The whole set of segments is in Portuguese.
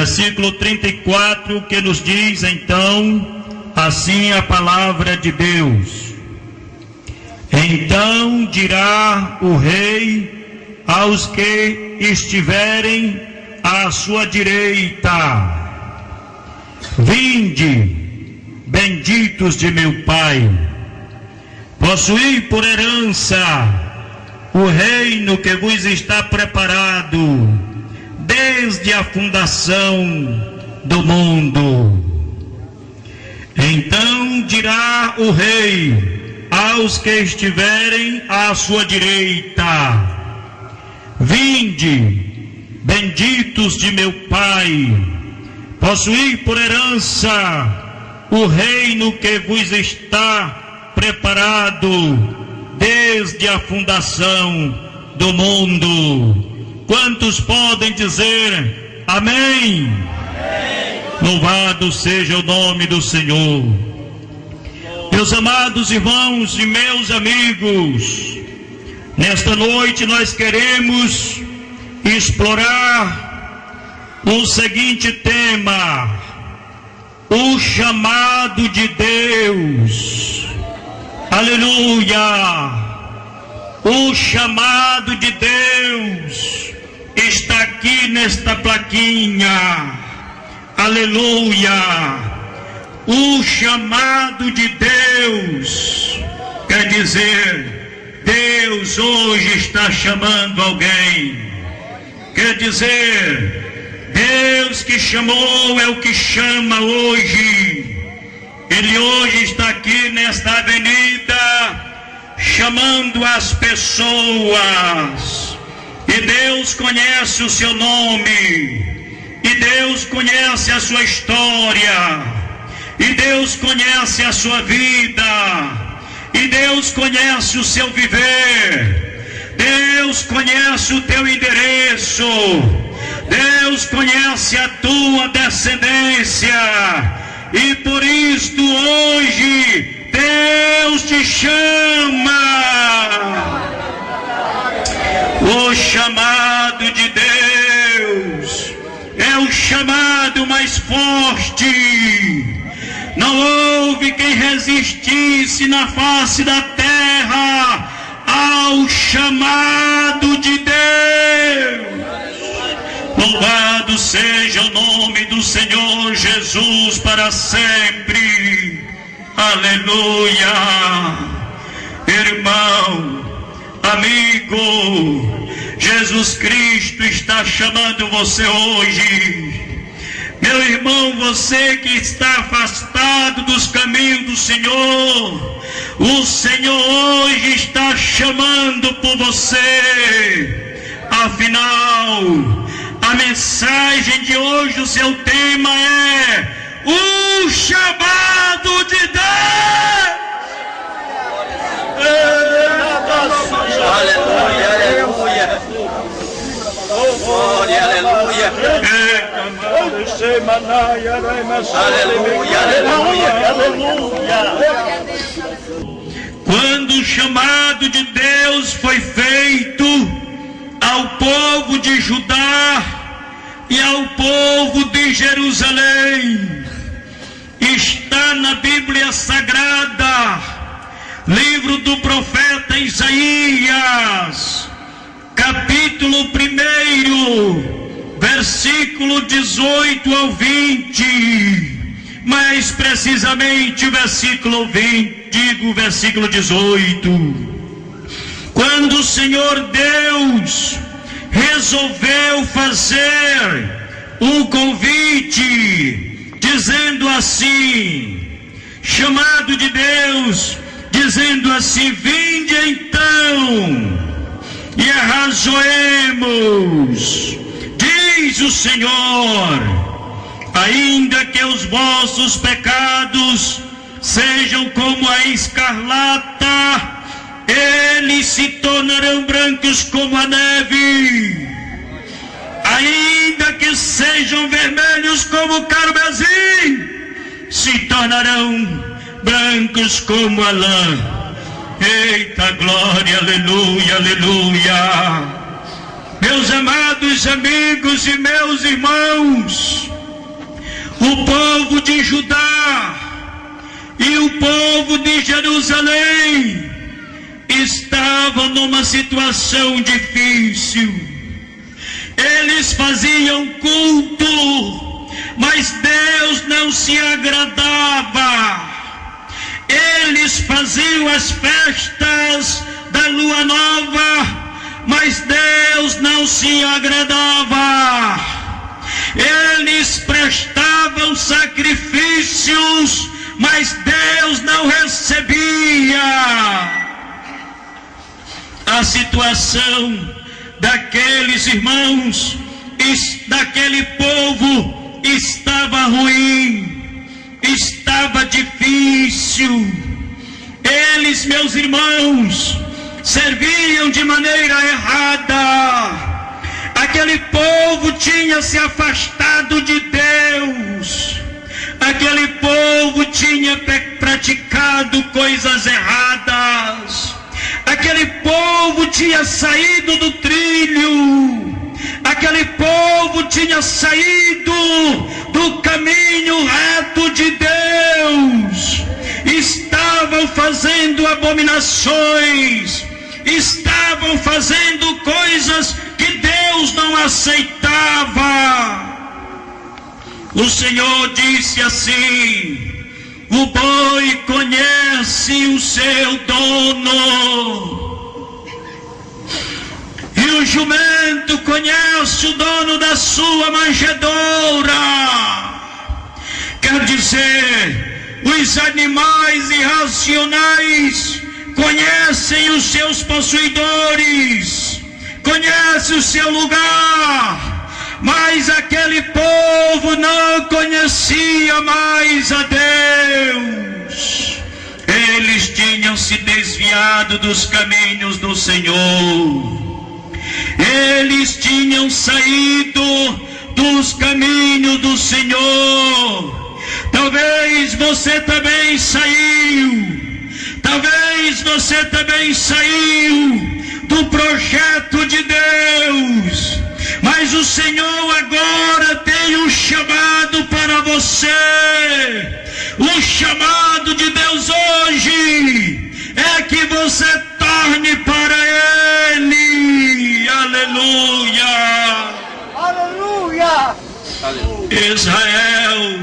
versículo 34, que nos diz então assim a palavra de Deus: então dirá o rei aos que estiverem à sua direita: vinde, benditos de meu Pai, possuí por herança o reino que vos está preparado desde a fundação do mundo. Então dirá o rei aos que estiverem à sua direita: vinde, benditos de meu Pai, possuí por herança o reino que vos está preparado desde a fundação do mundo. Quantos podem dizer amém? Amém. Louvado seja o nome do Senhor. Meus amados irmãos e meus amigos, nesta noite nós queremos explorar o seguinte tema: o chamado de Deus. Aleluia! O chamado de Deus está aqui nesta plaquinha. Aleluia! O chamado de Deus quer dizer, Deus hoje está chamando alguém. Quer dizer, Deus que chamou é o que chama hoje. Ele hoje está aqui nesta avenida chamando as pessoas. E Deus conhece o seu nome, e Deus conhece a sua história, e Deus conhece a sua vida, e Deus conhece o seu viver. Deus conhece o teu endereço, Deus conhece a tua descendência. E por isto hoje Deus te chama. O chamado de Deus é o chamado mais forte. Não houve quem resistisse na face da terra ao chamado de Deus. Louvado seja o nome do Senhor Jesus para sempre. Aleluia. Irmão, amigo, Jesus Cristo está chamando você hoje. Meu irmão, você que está afastado dos caminhos do Senhor, o Senhor hoje está chamando por você. Afinal, a mensagem de hoje, o seu tema é o chamado de Deus. Aleluia, aleluia. Glória, aleluia. Aleluia, aleluia, aleluia. Quando o chamado de Deus foi feito ao povo de Judá e ao povo de Jerusalém, está na Bíblia Sagrada, livro do profeta Isaías, capítulo 1, versículo 18 ao 20, mais precisamente o versículo 18. Quando o Senhor Deus resolveu fazer um convite, dizendo assim, chamado de Deus, dizendo assim: vinde então e arrazoemos, diz o Senhor, ainda que os vossos pecados sejam como a escarlata, eles se tornarão brancos como a neve. Ainda que sejam vermelhos como o carmesim, se tornarão brancos como a lã. Eita glória, aleluia, aleluia. Meus amados amigos e meus irmãos, o povo de Judá e o povo de Jerusalém estavam numa situação difícil. Eles faziam culto, mas Deus não se agradava. Eles faziam as festas da lua nova, mas Deus não se agradava. Eles prestavam sacrifícios, mas Deus não recebia. A situação daqueles irmãos, daquele povo, estava ruim, estava difícil. Eles, meus irmãos, serviam de maneira errada. Aquele povo tinha se afastado de Deus. Aquele povo tinha praticado coisas erradas. Aquele povo tinha saído do trilho. Aquele povo tinha saído do caminho reto de Deus. Estavam fazendo abominações. Estavam fazendo coisas que Deus não aceitava. O Senhor disse assim: o boi conhece o seu dono, e o jumento conhece o dono da sua manjedoura. Quer dizer, os animais irracionais conhecem os seus possuidores, conhecem o seu lugar. Mas aquele povo não conhecia mais a Deus. Eles tinham se desviado dos caminhos do Senhor. Eles tinham saído dos caminhos do Senhor. Talvez você também saiu. Talvez você também saiu do projeto de Deus. Mas o Senhor agora tem um chamado para você. O chamado de Deus hoje é que você torne para Ele. Aleluia. Aleluia. Israel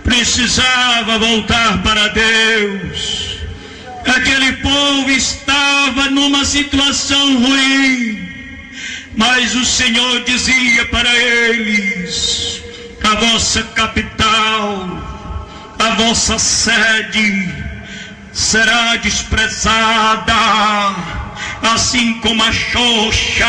precisava voltar para Deus. Aquele povo estava numa situação ruim. Mas o Senhor dizia para eles: a vossa capital, a vossa sede será desprezada, assim como a xoxa,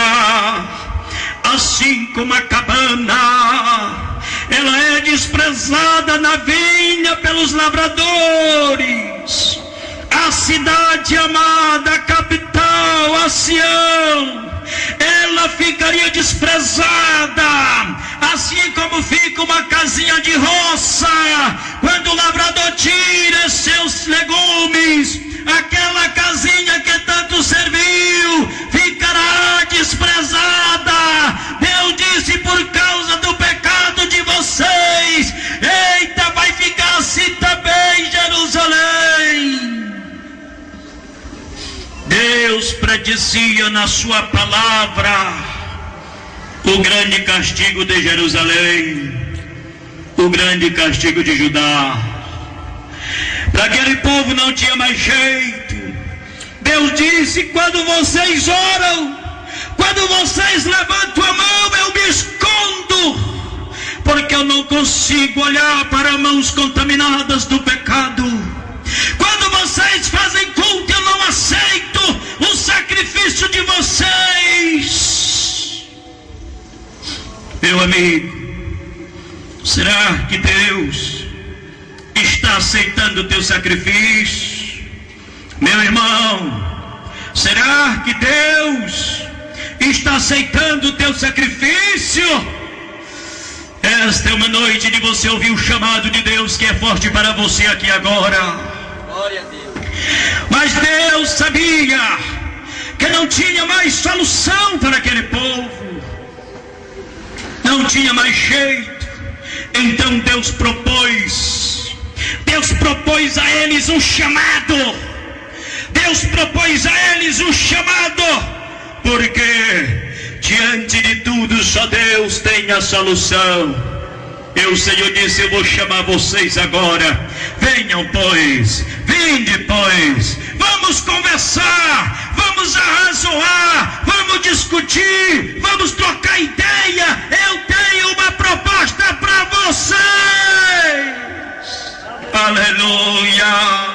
assim como a cabana, ela é desprezada na vinha pelos lavradores. A cidade amada, a capital, a Sião, ela ficaria desprezada, assim como fica uma casinha de roça, quando o lavrador tira seus legumes, aquela casinha que tanto serviu, ficará desprezada. Deus disse: por causa do pecado de vocês, eita, vai ficar assim também Jerusalém. Deus predizia na sua palavra o grande castigo de Jerusalém, o grande castigo de Judá. Para aquele povo não tinha mais jeito. Deus disse: quando vocês oram, quando vocês levantam a mão, eu me escondo, porque eu não consigo olhar para mãos contaminadas do pecado. Quando vocês fazem culto, eu não aceito o sacrifício de vocês. Meu amigo, será que Deus está aceitando o teu sacrifício? Meu irmão, será que Deus está aceitando o teu sacrifício? Esta é uma noite de você ouvir o chamado de Deus que é forte para você aqui agora. Glória a Deus. Mas Deus sabia que não tinha mais solução para aquele povo. Não tinha mais jeito. Então Deus propôs a eles um chamado. Deus propôs a eles um chamado, porque diante de tudo só Deus tem a solução. O Senhor disse: eu vou chamar vocês agora. Venham, pois, vinde, pois, vamos conversar, vamos arrazoar, vamos discutir, vamos trocar ideia. Eu tenho uma proposta para vocês. Aleluia.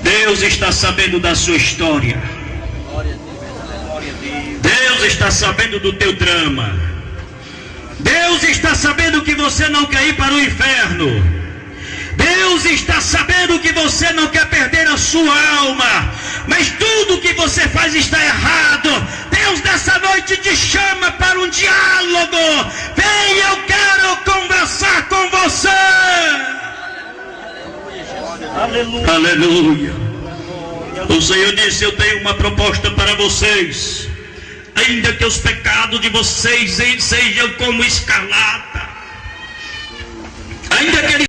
Deus está sabendo da sua história. Deus está sabendo do teu drama. Deus está sabendo que você não quer ir para o inferno. Deus está sabendo que você não quer perder a sua alma, mas tudo que você faz está errado. Deus nessa noite te chama para um diálogo. Venha, eu quero conversar com você. Aleluia. Aleluia. O Senhor disse: eu tenho uma proposta para vocês. Ainda que os pecados de vocês sejam como escarlata, ainda que eles